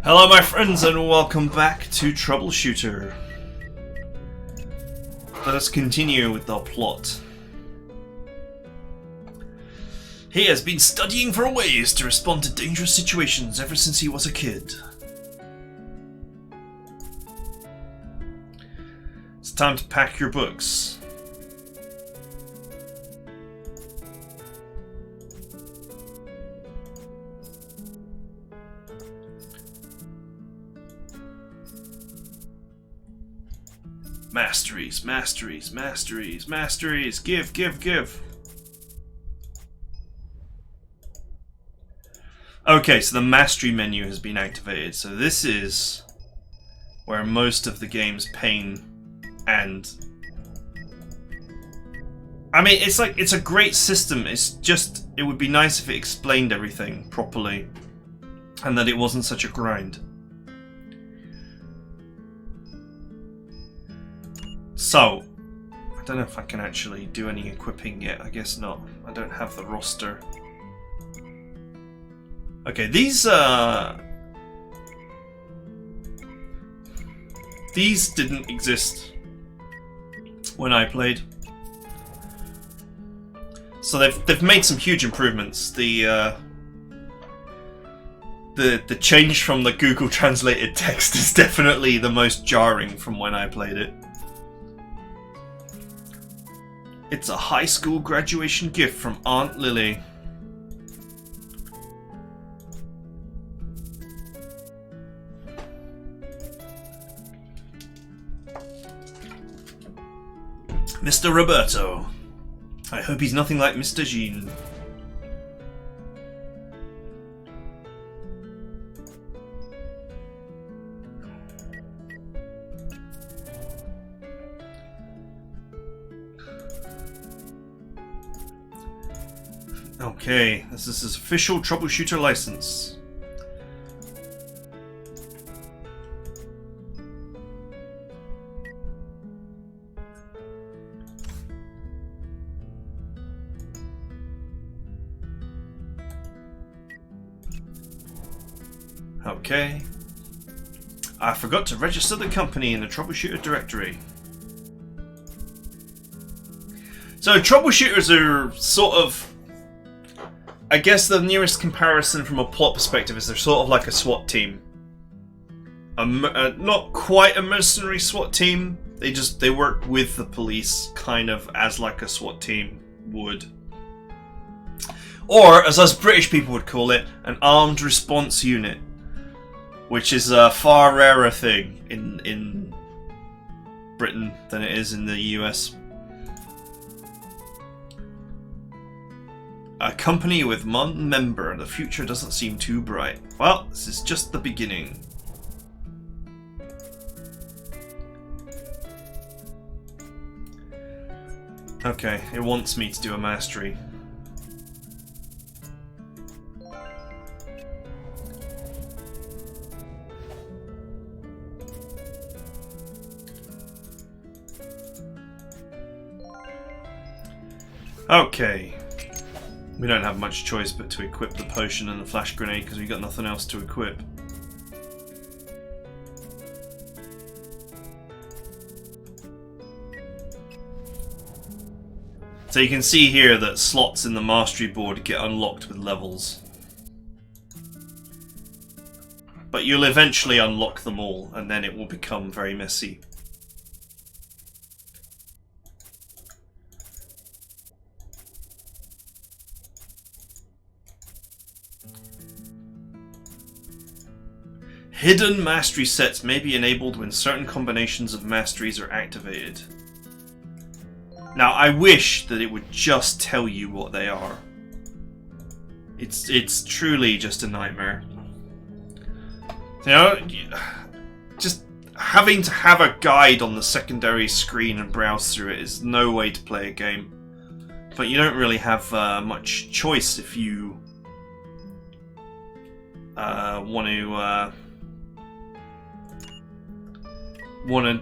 Hello my friends and welcome back to Troubleshooter. Let us continue with the plot. He has been studying for ways to respond to dangerous situations ever since he was a kid. It's time to pack your books. Masteries, masteries, masteries, masteries. Give, give, give. Okay, so the mastery menu has been activated. So this is where most of the game's pain and... I mean, it's a great system. It's just, it would be nice if it explained everything properly and that it wasn't such a grind. So, I don't know if I can actually do any equipping yet. I guess not. I don't have the roster. Okay, these didn't exist when I played. So they've made some huge improvements. The change from the Google translated text is definitely the most jarring from when I played it. It's a high school graduation gift from Aunt Lily. Mr. Roberto. I hope he's nothing like Mr. Jean. Okay, this is his official Troubleshooter license. Okay. I forgot to register the company in the Troubleshooter directory. So Troubleshooters are sort of... I guess the nearest comparison from a plot perspective is they're sort of like a SWAT team. Not quite a mercenary SWAT team. They work with the police, kind of as like a SWAT team would. Or, as us British people would call it, an armed response unit, which is a far rarer thing in Britain than it is in the US. A company with one member, the future doesn't seem too bright. Well, this is just the beginning. Okay, it wants me to do a mastery. Okay. We don't have much choice but to equip the potion and the flash grenade because we've got nothing else to equip. So you can see here that slots in the mastery board get unlocked with levels. But you'll eventually unlock them all and then it will become very messy. Hidden mastery sets may be enabled when certain combinations of masteries are activated. Now, I wish that it would just tell you what they are. It's truly just a nightmare. You know, just having to have a guide on the secondary screen and browse through it is no way to play a game. But you don't really have much choice if you want to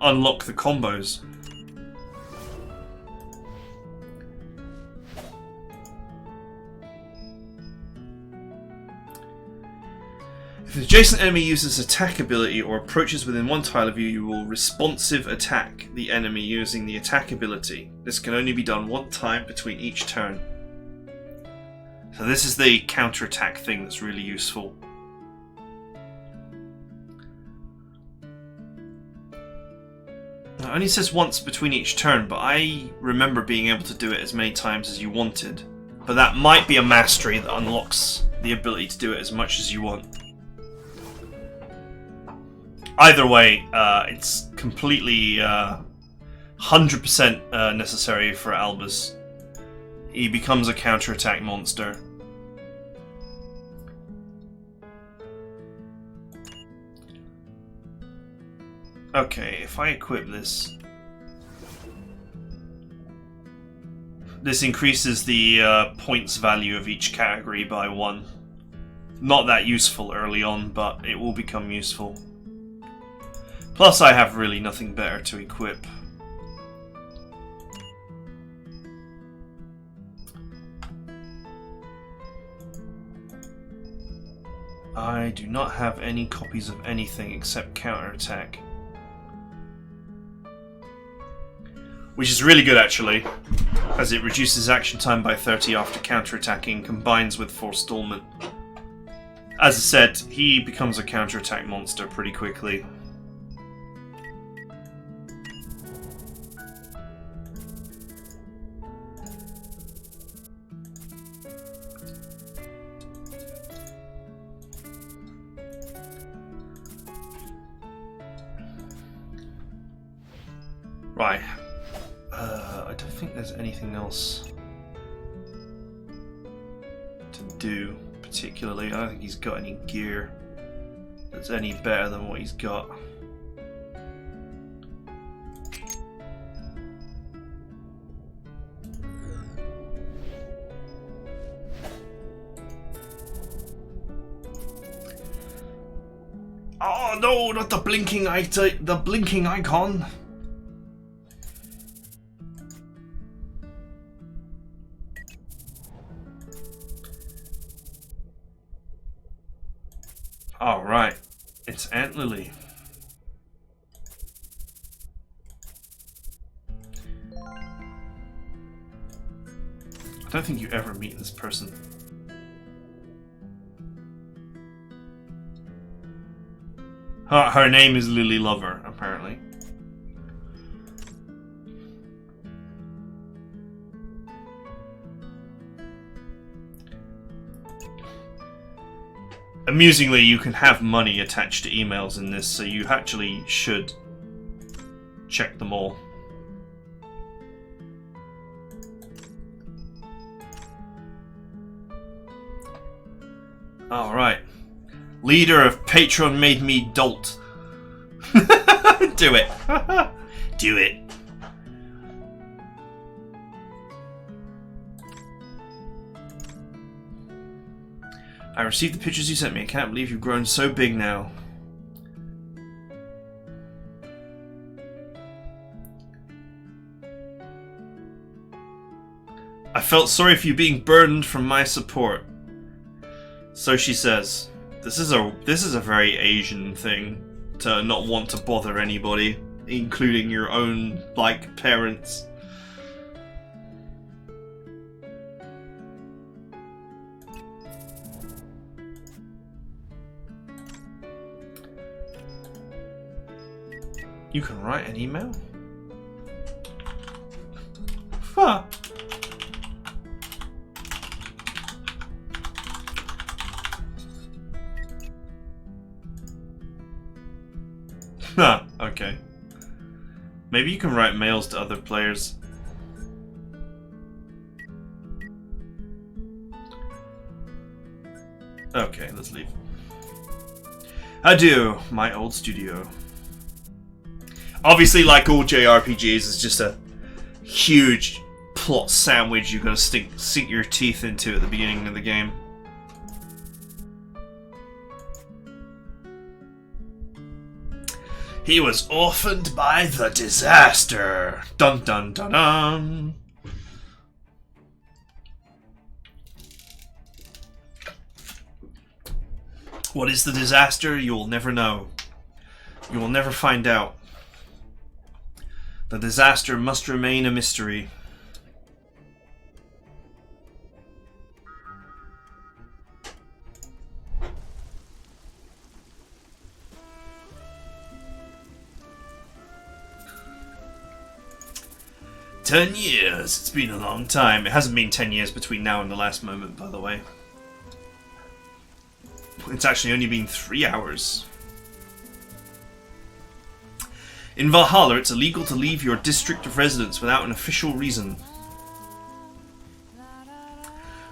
unlock the combos. If an adjacent enemy uses attack ability or approaches within one tile of you, you will responsive attack the enemy using the attack ability. This can only be done one time between each turn. So this is the counter-attack thing that's really useful. It only says once between each turn, but I remember being able to do it as many times as you wanted. But that might be a mastery that unlocks the ability to do it as much as you want. Either way, it's completely 100% necessary for Albus. He becomes a counter-attack monster. Okay, if I equip this... This increases the points value of each category by 1. Not that useful early on, but it will become useful. Plus, I have really nothing better to equip. I do not have any copies of anything except counterattack. Which is really good actually, as it reduces action time by 30 after counterattacking, combines with forestallment. As I said, he becomes a counterattack monster pretty quickly. Right. I don't think there's anything else to do, particularly. I don't think he's got any gear that's any better than what he's got. Oh no, not the blinking icon! Oh, right. It's Aunt Lily. I don't think you ever meet this person. Her name is Lily Lover, apparently. Amusingly, you can have money attached to emails in this, so you actually should check them all. Alright. Leader of Patron Made Me Dolt. Do it. Do it. I received the pictures you sent me. I can't believe you've grown so big now. I felt sorry for you being burdened from my support. So she says. This is a very Asian thing to not want to bother anybody, including your own, like, parents. You can write an email? Huh. Huh, okay. Maybe you can write mails to other players. Okay, let's leave. Adieu, my old studio. Obviously, like all JRPGs, it's just a huge plot sandwich you're going to sink your teeth into at the beginning of the game. He was orphaned by the disaster. Dun dun dun dun. What is the disaster? You will never know. You will never find out. The disaster must remain a mystery. "10 years. It's been a long time." It hasn't been 10 years between now and the last moment, by the way. It's actually only been 3 hours. In Valhalla, it's illegal to leave your district of residence without an official reason.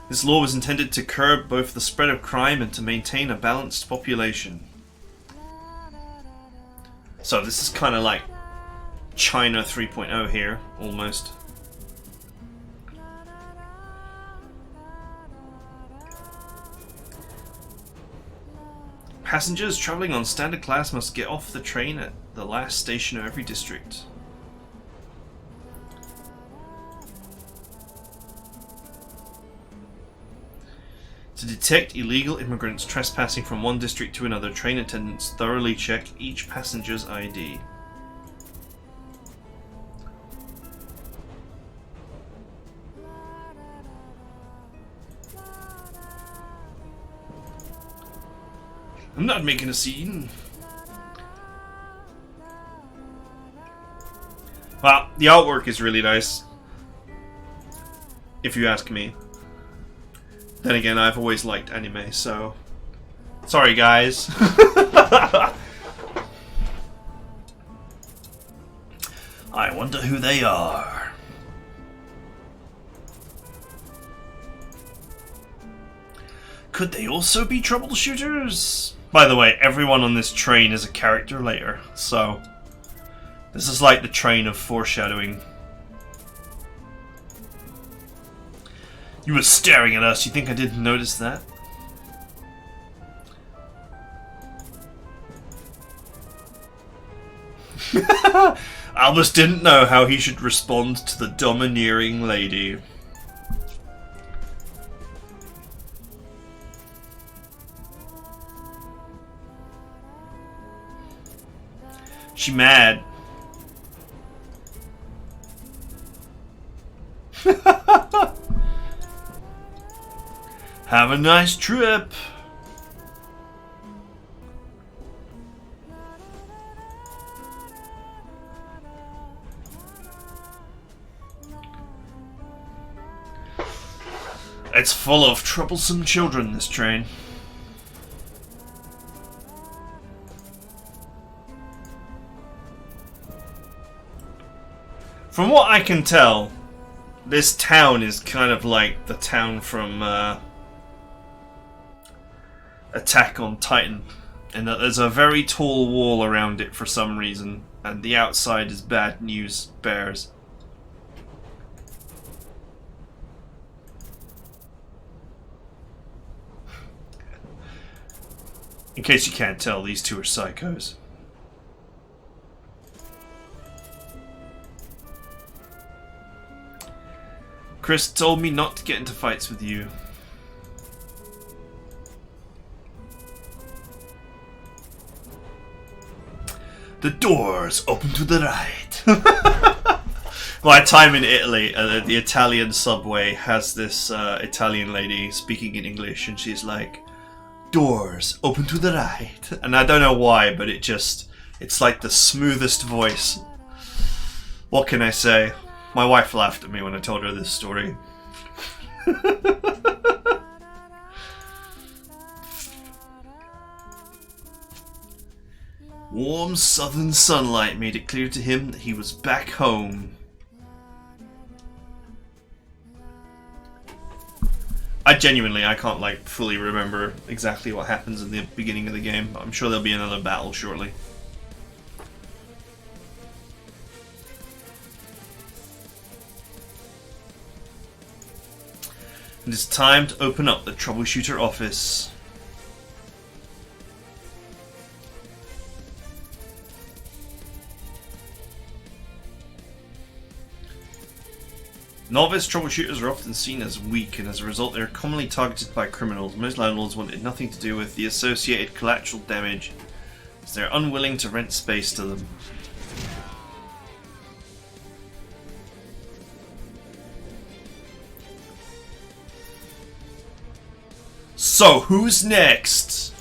This law was intended to curb both the spread of crime and to maintain a balanced population. So this is kind of like China 3.0 here, almost. Passengers travelling on standard class must get off the train at the last station of every district. To detect illegal immigrants trespassing from one district to another, train attendants thoroughly check each passenger's ID. I'm not making a scene. Well, the artwork is really nice, if you ask me. Then again, I've always liked anime, so... Sorry, guys. I wonder who they are. Could they also be troubleshooters? By the way, everyone on this train is a character later, so... This is like the train of foreshadowing. You were staring at us, you think I didn't notice that? Albus didn't know how he should respond to the domineering lady. She mad. Have a nice trip. It's full of troublesome children, this train. From what I can tell, this town is kind of like the town from Attack on Titan, in that there's a very tall wall around it for some reason, and the outside is bad news bears. In case you can't tell, these two are psychos. Chris told me not to get into fights with you. The doors open to the right. My time in Italy, the Italian subway has this Italian lady speaking in English, and she's like, "Doors open to the right." And I don't know why, but it's like the smoothest voice. What can I say? My wife laughed at me when I told her this story. Warm southern sunlight made it clear to him that he was back home. I can't like fully remember exactly what happens in the beginning of the game. I'm sure there'll be another battle shortly. It is time to open up the Troubleshooter office. Novice troubleshooters are often seen as weak, and as a result they are commonly targeted by criminals. Most landlords wanted nothing to do with the associated collateral damage, as they are unwilling to rent space to them. So, who's next?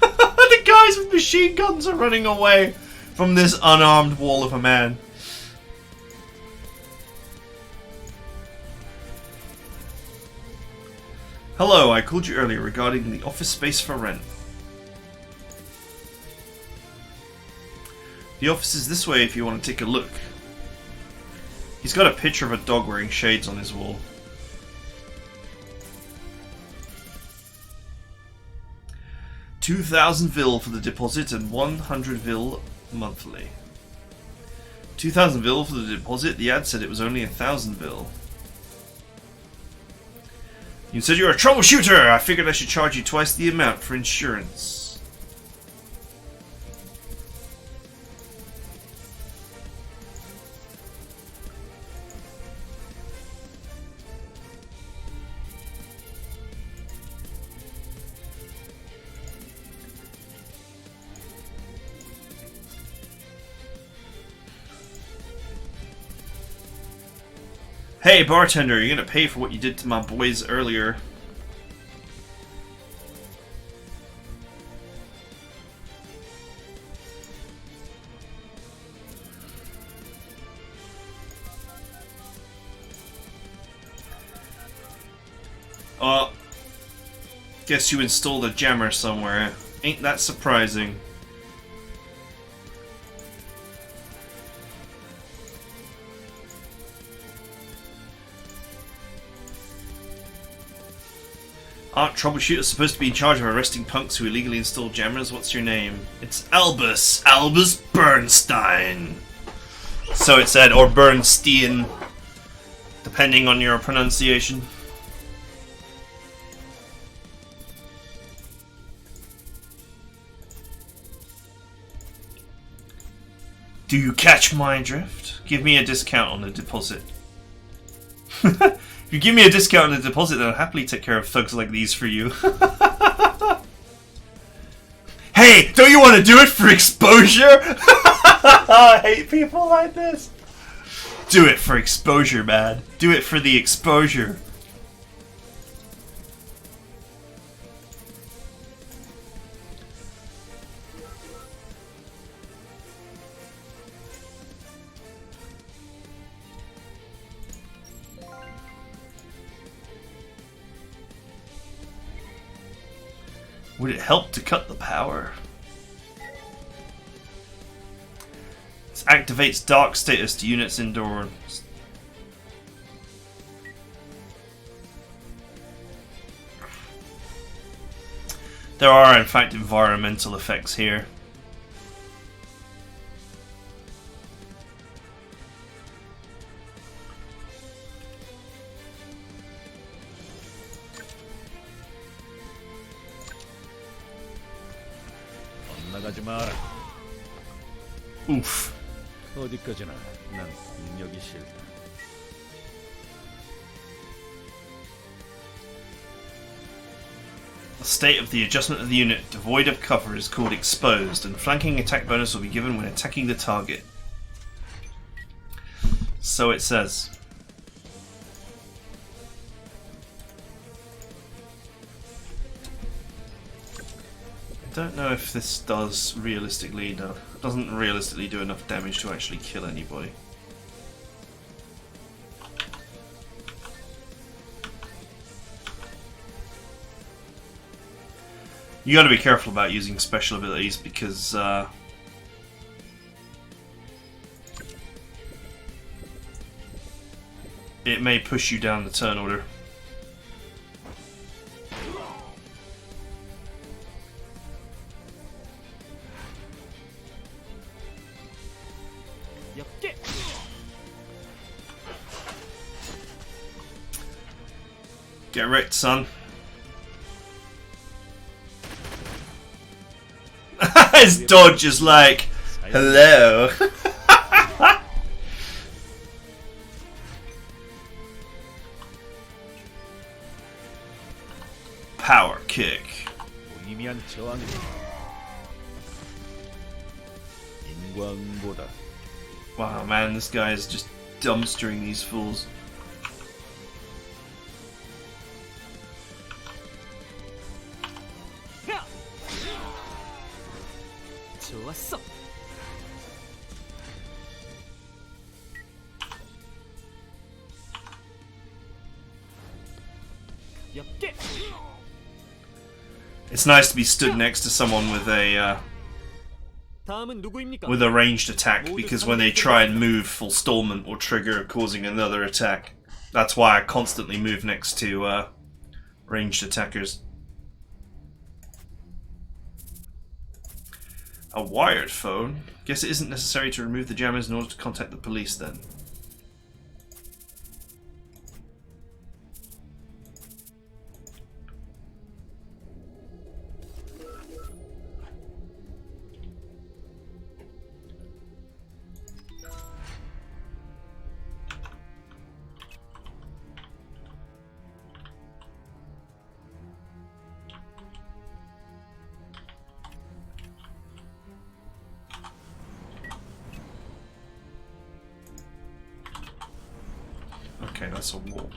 The guys with machine guns are running away from this unarmed wall of a man. Hello, I called you earlier regarding the office space for rent. The office is this way if you want to take a look. He's got a picture of a dog wearing shades on his wall. $2,000 for the deposit and 100 monthly. 2,000 for the deposit? The ad said it was only 1,000. You said you're a troubleshooter! I figured I should charge you twice the amount for insurance. Hey bartender, you're gonna pay for what you did to my boys earlier. Guess you installed a jammer somewhere. Ain't that surprising? Aren't troubleshooters supposed to be in charge of arresting punks who illegally install jammers? What's your name? It's Albus Bernstein. So it said, or Bernstein, depending on your pronunciation. Do you catch my drift? Give me a discount on the deposit. If you give me a discount on the deposit, then I'll happily take care of thugs like these for you. Hey, don't you want to do it for exposure? I hate people like this. Do it for exposure, man. Do it for the exposure. Would it help to cut the power? This activates dark status to units indoors. There are in fact environmental effects here. Oof. The state of the adjustment of the unit devoid of cover is called exposed, and flanking attack bonus will be given when attacking the target. So it says. I don't know if this does realistically, no. It doesn't realistically do enough damage to actually kill anybody. You gotta be careful about using special abilities because it may push you down the turn order. Get wrecked, son. His dodge is like, hello. power kick. 무의미한 저항이다. 인광보다 Wow, man, this guy is just dumpstering these fools. 좋았어. 옆게. It's nice to be stood next to someone 다음은 누구입니까? with a ranged attack, because when they try and move, full stallment will trigger, causing another attack. That's why I constantly move next to ranged attackers. A wired phone? Guess it isn't necessary to remove the jammers in order to contact the police then. Okay, that's a wall.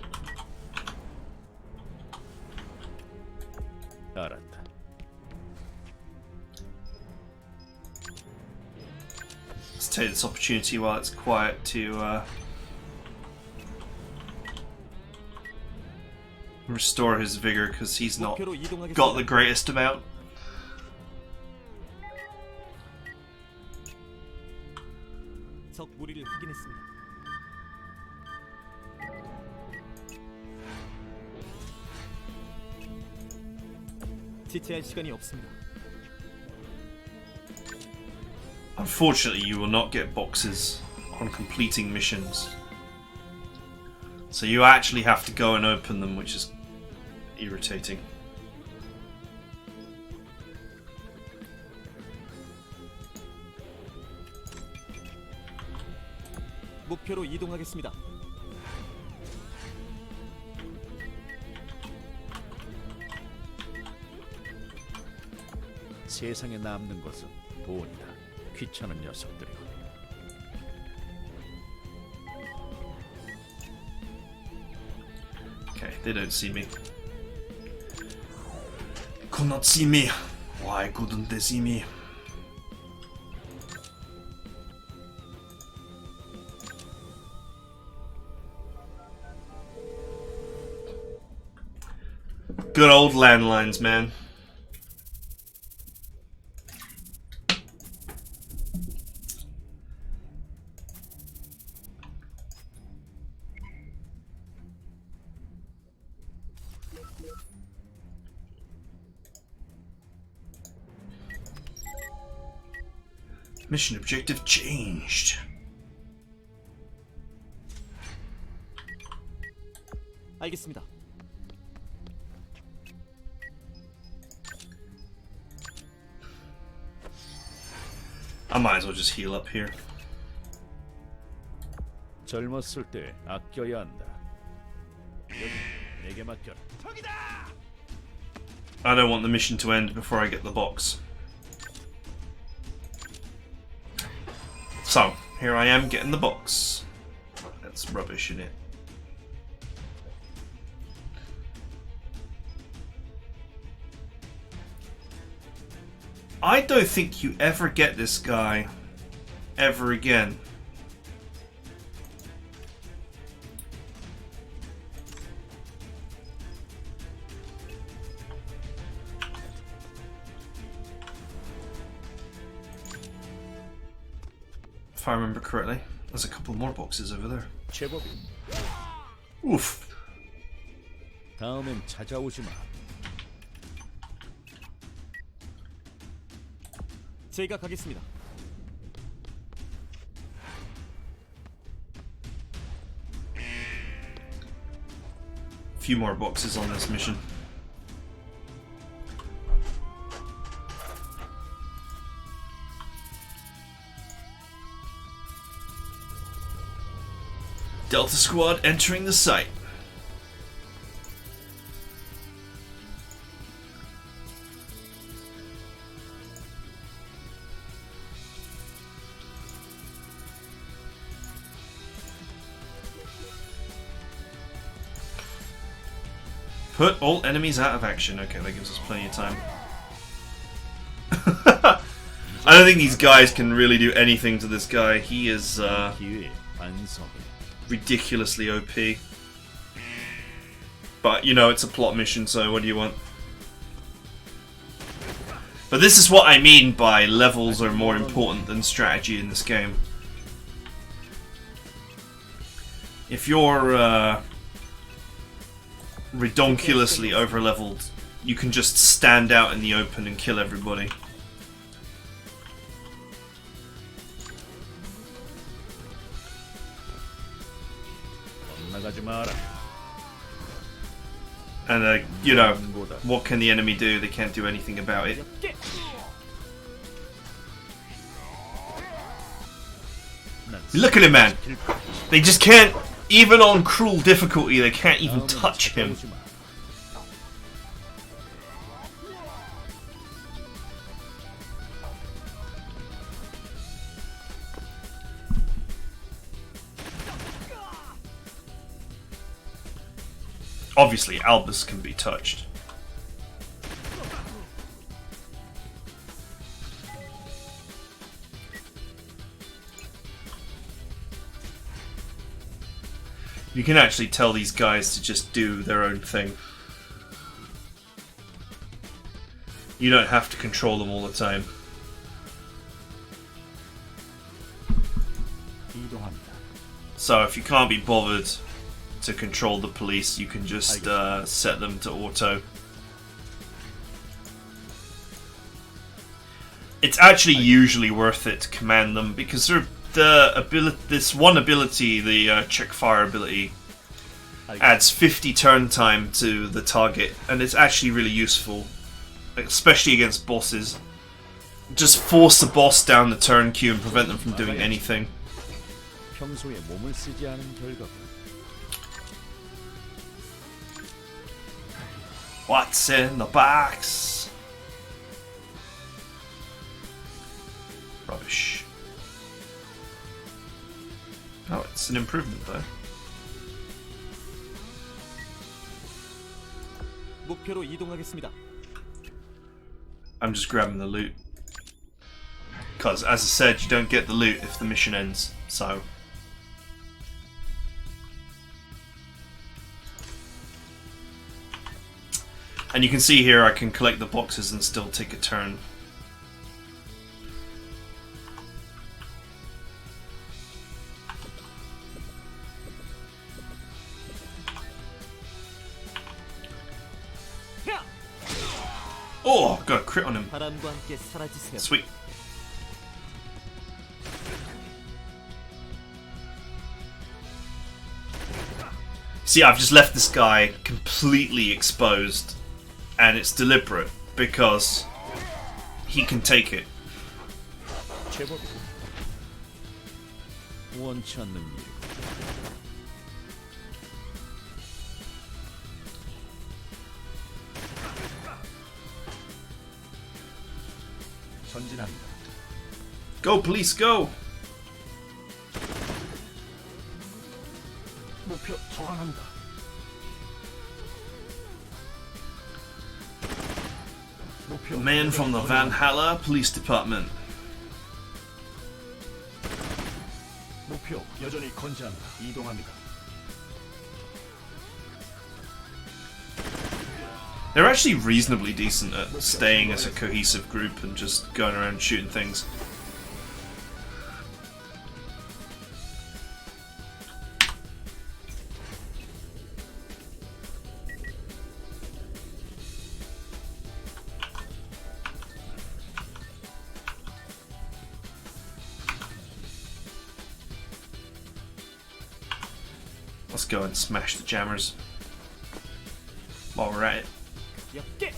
알았다. Let's take this opportunity while it's quiet to restore his vigor, because he's not 목표로 이동하겠습니다. got the greatest amount. 적 무리를 확인했습니다. 지체할 시간이 없습니다. Unfortunately, you will not get boxes on completing missions. So you actually have to go and open them, which is irritating. 목표로 이동하겠습니다. 세상에 남는 것은 돈이다. 귀찮은 녀석들이고. Okay, they don't see me. Could not see me. Why couldn't they see me? Good old landlines, man. Mission objective changed. 알겠습니다. I might as well just heal up here. 젊었을 때 아껴야 한다. 여기 내게 맡겨라. I don't want the mission to end before I get the box. So, here I am getting the box. That's rubbish, isn't it? I don't think you ever get this guy ever again. If I remember correctly, there's a couple more boxes over there. 제법이. Oof. 다음엔 찾아오지 마. 제가 가겠습니다. Few more boxes on this mission. Delta Squad entering the site. Put all enemies out of action. Okay, that gives us plenty of time. I don't think these guys can really do anything to this guy. He is 기회의 반성을. ridiculously OP. But, you know, it's a plot mission, so what do you want? But this is what I mean by levels are more important than strategy in this game. If you're redonkulously over-leveled, you can just stand out in the open and kill everybody. 엇나가지 마라. And, you know, what can the enemy do? They can't do anything about it. Look at him, man! They just can't, even on cruel difficulty, they can't even touch him. Obviously, Albus can be touched. You can actually tell these guys to just do their own thing. You don't have to control them all the time. So if you can't be bothered to control the police, you can just set them to auto. It's actually usually worth it to command them because they're this one ability, the check fire ability, adds 50 turn time to the target, and it's actually really useful, especially against bosses. Just force the boss down the turn queue and prevent them from doing anything. 평소에 몸을 쓰지 않은 결과가. What's in the box? Rubbish. Oh, it's an improvement though. 목표로 이동하겠습니다. I'm just grabbing the loot. Because, as I said, you don't get the loot if the mission ends, so... And you can see here I can collect the boxes and still take a turn. Oh, got a crit on him. 바람과 함께 사라지세요. Sweet. See, I've just left this guy completely exposed, and it's deliberate because he can take it. 제법 원치 않는 일. 전진합니다. Go, police, go! 목표 정한합니다. 목표 Man from the Valhalla Police Department. 목표 여전히 건재합니다. 이동합니다. They're actually reasonably decent at staying as a cohesive group and just going around shooting things. Let's go and smash the jammers while we're at it. 역계.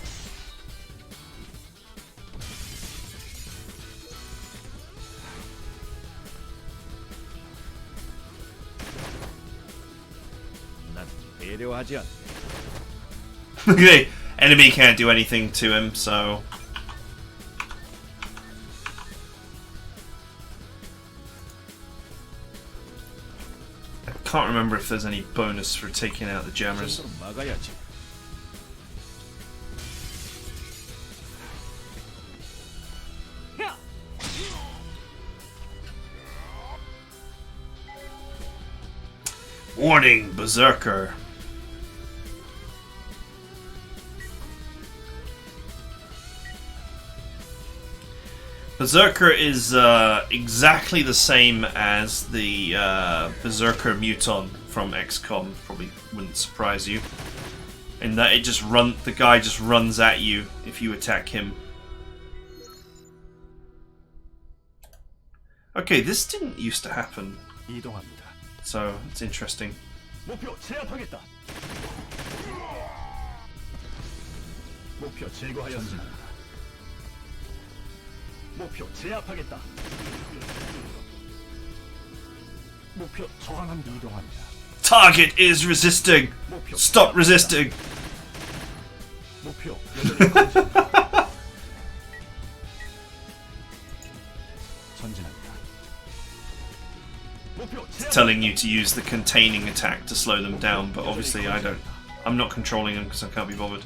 난 배려하지 않. The enemy can't do anything to him, so... I can't remember if there's any bonus for taking out the jammers. 막아야지. Warning, Berserker. Berserker is exactly the same as the Berserker Muton from XCOM. Probably wouldn't surprise you. In that the guy just runs at you if you attack him. Okay, this didn't used to happen. 이동합니다. So, it's interesting. 목표 제압하겠다. 목표 제거하였습니다. 목표 제압하겠다. 목표 저항합니다. 이동합니다. Target is resisting. Stop resisting. 목표 여전히 전진합니다. 전진합니다. It's telling you to use the containing attack to slow them down, but obviously I'm not controlling them because I can't be bothered.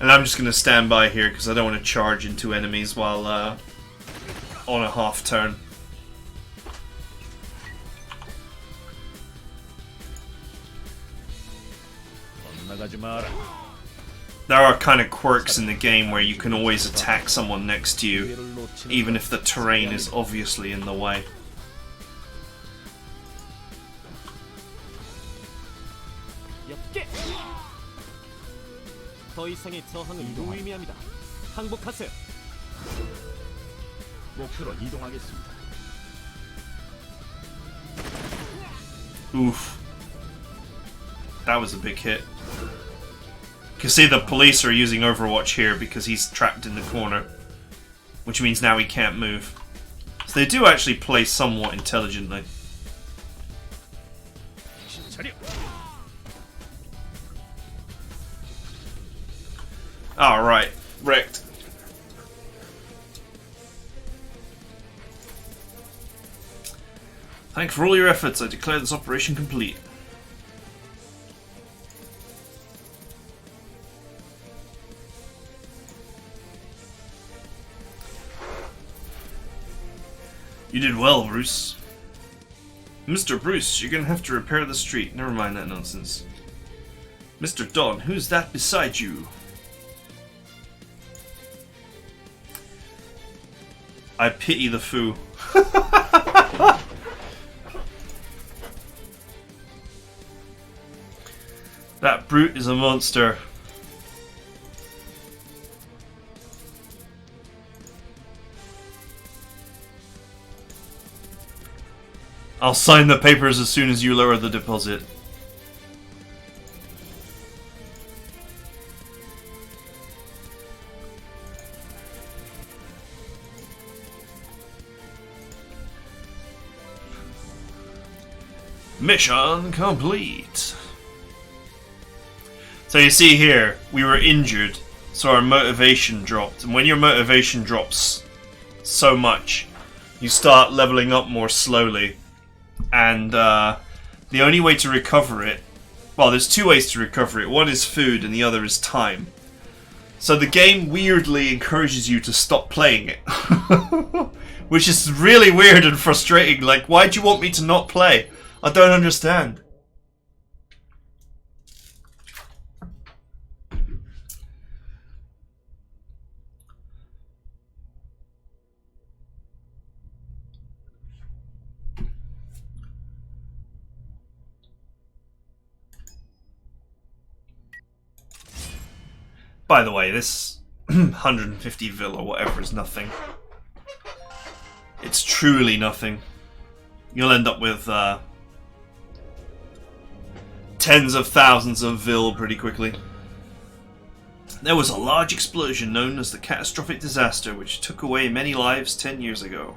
And I'm just going to stand by here because I don't want to charge into enemies while on a half turn. There are kind of quirks in the game where you can always attack someone next to you, even if the terrain is obviously in the way. 더 이상의 저항은 무의미합니다. 항복하세요. 목표로 이동하겠습니다. Oof. That was a big hit. You can see the police are using Overwatch here because he's trapped in the corner, which means now he can't move. So they do actually play somewhat intelligently. Alright, wrecked. Thanks for all your efforts. I declare this operation complete. You did well, Bruce. Mr. Bruce, you're gonna have to repair the street. Never mind that nonsense. Mr. Don, who's that beside you? I pity the foo. That brute is a monster. I'll sign the papers as soon as you lower the deposit. Mission complete. So you see here, we were injured, so our motivation dropped. And when your motivation drops so much, you start leveling up more slowly. And the only way to recover it, well, there's two ways to recover it. One is food and the other is time. So the game weirdly encourages you to stop playing it. Which is really weird and frustrating. Like, why do you want me to not play? I don't understand. By the way, this 150 vil or whatever is nothing. It's truly nothing. You'll end up with tens of thousands of vil pretty quickly. There was a large explosion known as the catastrophic disaster which took away many lives 10 years ago.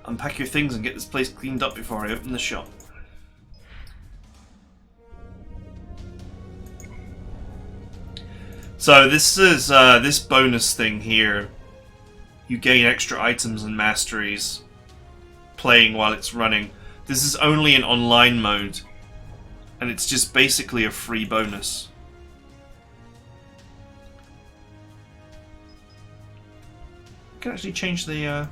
Unpack your things and get this place cleaned up before I open the shop. So this is this bonus thing here. You gain extra items and masteries playing while it's running. This is only in online mode, and it's just basically a free bonus. I can actually change the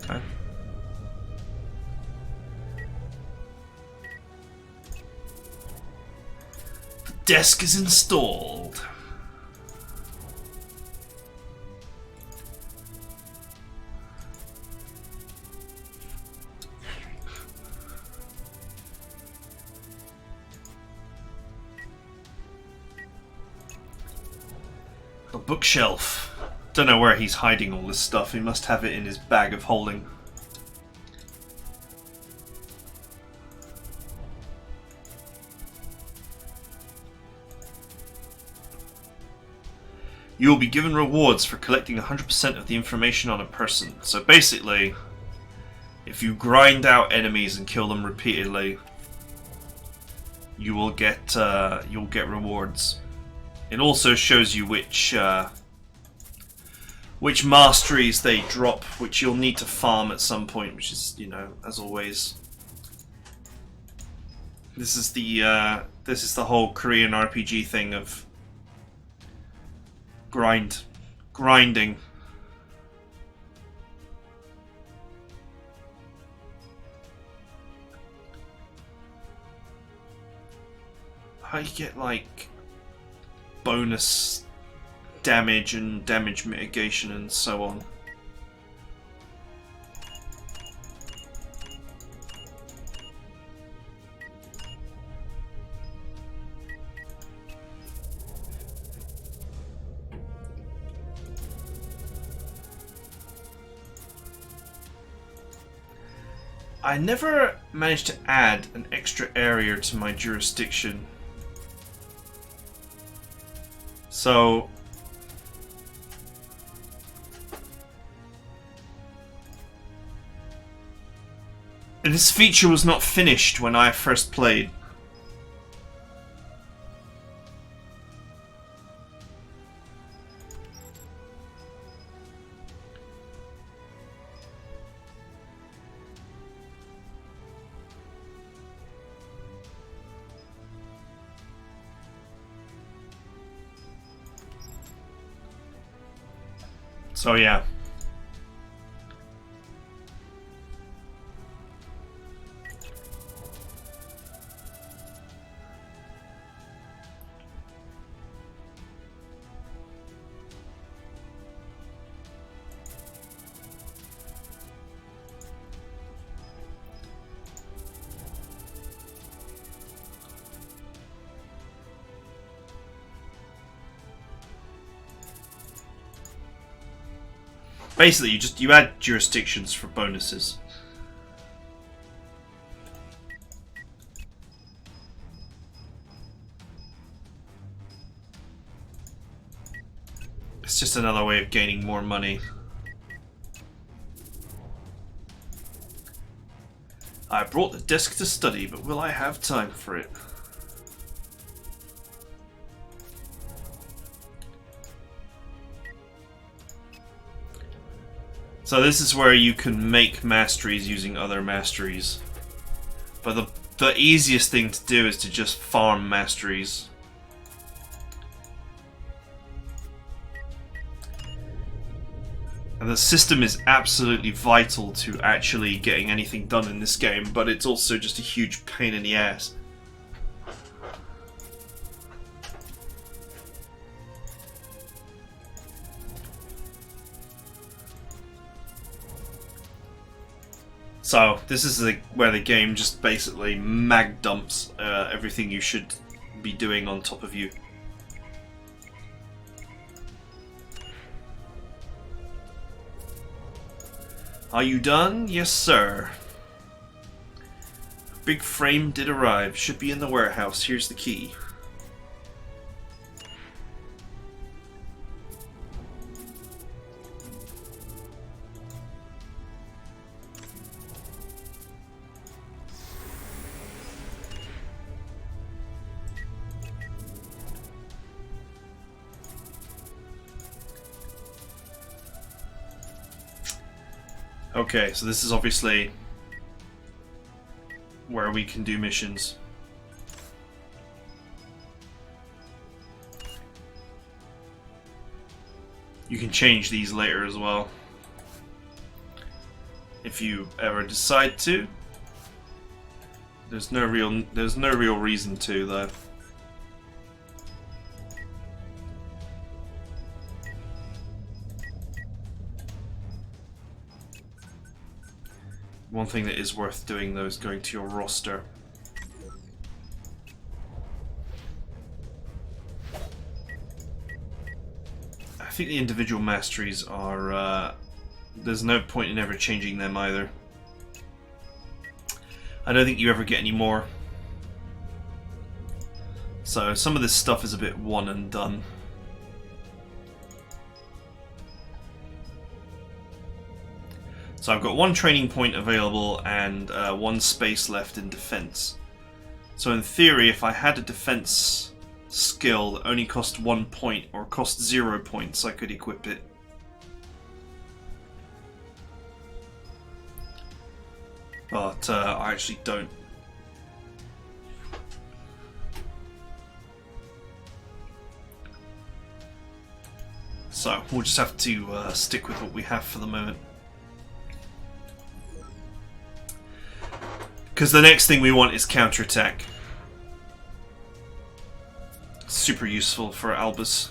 okay. The desk is installed. A bookshelf. Don't know where he's hiding all this stuff. He must have it in his bag of holding. You will be given rewards for collecting 100% of the information on a person. So basically, if you grind out enemies and kill them repeatedly, you'll get rewards. It also shows you which masteries they drop, which you'll need to farm at some point, which is, you know, as always. This is the whole Korean RPG thing of grinding. How you get like bonus damage and damage mitigation and so on. I never managed to add an extra area to my jurisdiction. So this feature was not finished when I first played. So yeah. Basically, you add jurisdictions for bonuses. It's just another way of gaining more money. I brought the desk to study, but will I have time for it? So this is where you can make masteries using other masteries. But the easiest thing to do is to just farm masteries. And the system is absolutely vital to actually getting anything done in this game, but it's also just a huge pain in the ass. So this is where the game just basically mag dumps everything you should be doing on top of you. Are you done? Yes, sir. A big frame did arrive. Should be in the warehouse. Here's the key. Okay, so this is obviously where we can do missions. You can change these later as well, if you ever decide to. There's no real reason to, though. One thing that is worth doing, though, is going to your roster. I think the individual masteries are... there's no point in ever changing them either. I don't think you ever get any more. So some of this stuff is a bit one and done. So I've got one training point available and one space left in defense. So in theory, if I had a defense skill that only cost 1 point or cost 0 points, I could equip it. But I actually don't. So we'll just have to stick with what we have for the moment. Because the next thing we want is counterattack. Super useful for Albus.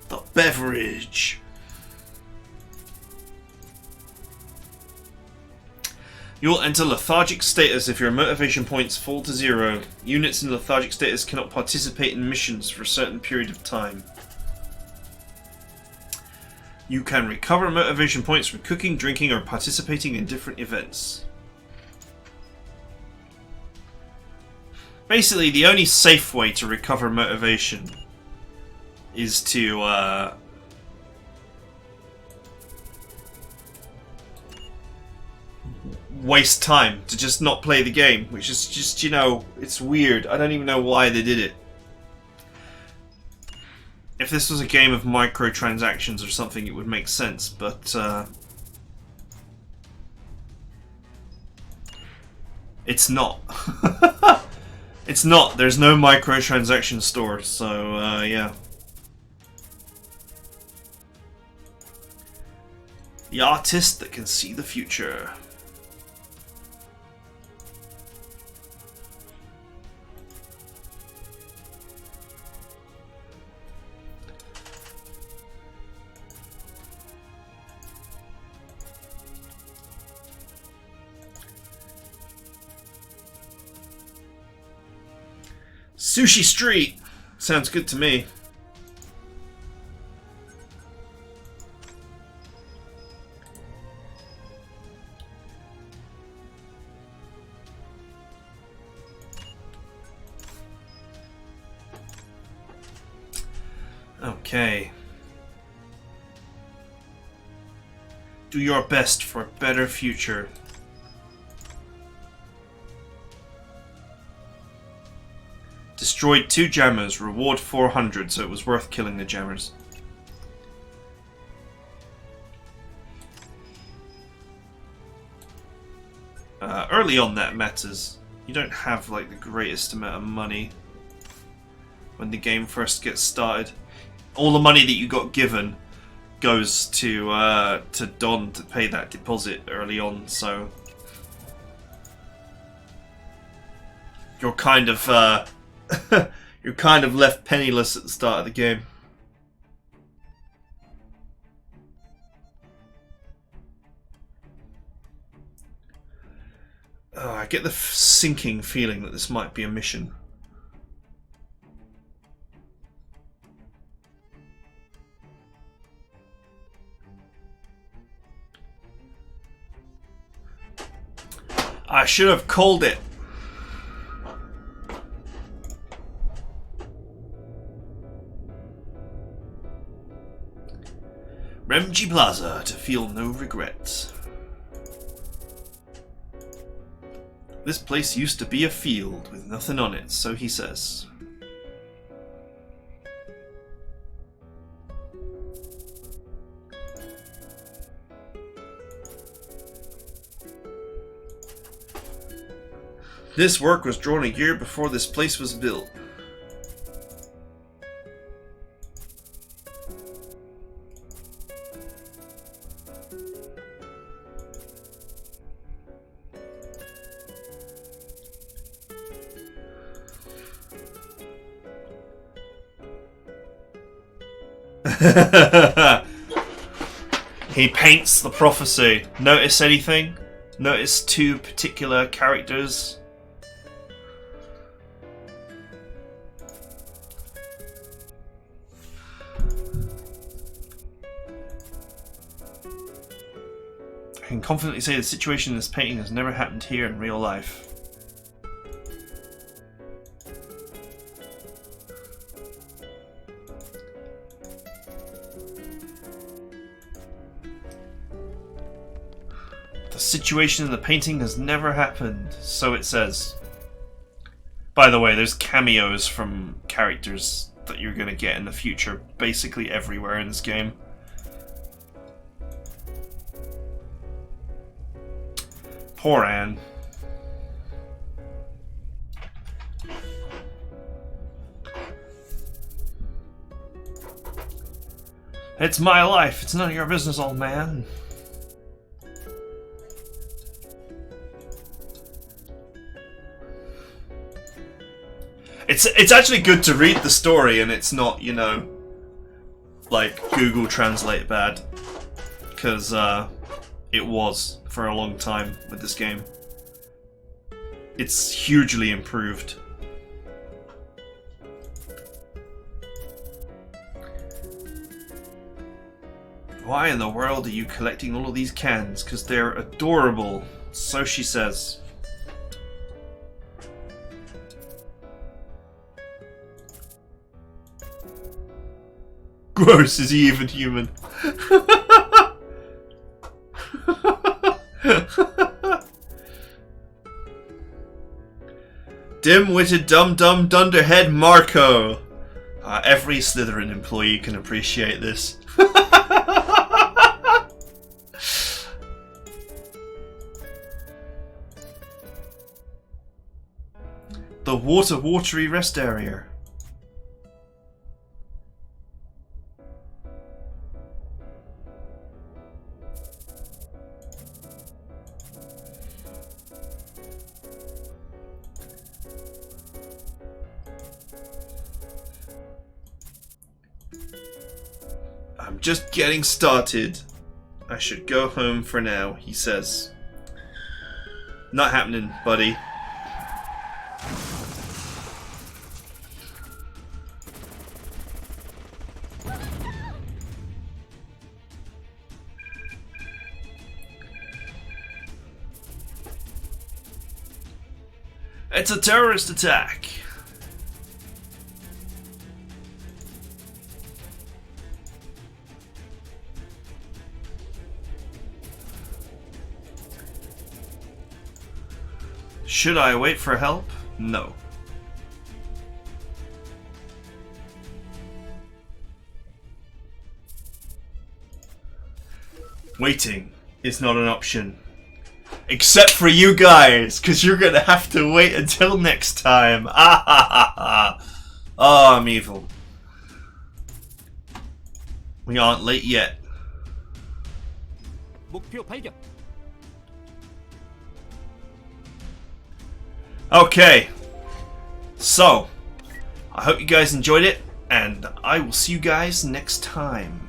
The beverage. You will enter lethargic status if your motivation points fall to 0. Units in lethargic status cannot participate in missions for a certain period of time. You can recover motivation points from cooking, drinking, or participating in different events. Basically, the only safe way to recover motivation is to waste time, to just not play the game, which is just, you know, it's weird. I don't even know why they did it. If this was a game of microtransactions or something, it would make sense, but it's not. It's not. There's no microtransaction store, so yeah. The artist that can see the future. Sushi Street! Sounds good to me. Okay. Do your best for a better future. Destroyed 2 jammers, reward 400, so it was worth killing the jammers. Early on that matters. You don't have like the greatest amount of money when the game first gets started. All the money that you got given goes to Don to pay that deposit early on, so you're kind of you're kind of left penniless at the start of the game. Oh, I get the sinking feeling that this might be a mission. I should have called it. Remji Plaza to feel no regrets. This place used to be a field with nothing on it, so he says. This work was drawn a year before this place was built. He paints the prophecy. Notice anything? Notice two particular characters? I can confidently say the situation in this painting has never happened here in real life. The situation in the painting has never happened, so it says. By the way, there's cameos from characters that you're going to get in the future, basically everywhere in this game. Poor Anne. It's my life. It's none of your business, old man. It's actually good to read the story, and it's not, you know, like Google Translate bad, because it was for a long time with this game. It's hugely improved. Why in the world are you collecting all of these cans? Because they're adorable, so she says. Gross, is he even human? Dim-witted dum-dum dunderhead Marco. Every Slytherin employee can appreciate this. The watery rest area. I'm just getting started. I should go home for now, he says. Not happening, buddy. It's a terrorist attack. Should I wait for help? No. Waiting is not an option. Except for you guys, because you're gonna have to wait until next time. Ah ha ha ha. Oh, I'm evil. We aren't late yet. 목표 발견. Okay, so I hope you guys enjoyed it, and I will see you guys next time.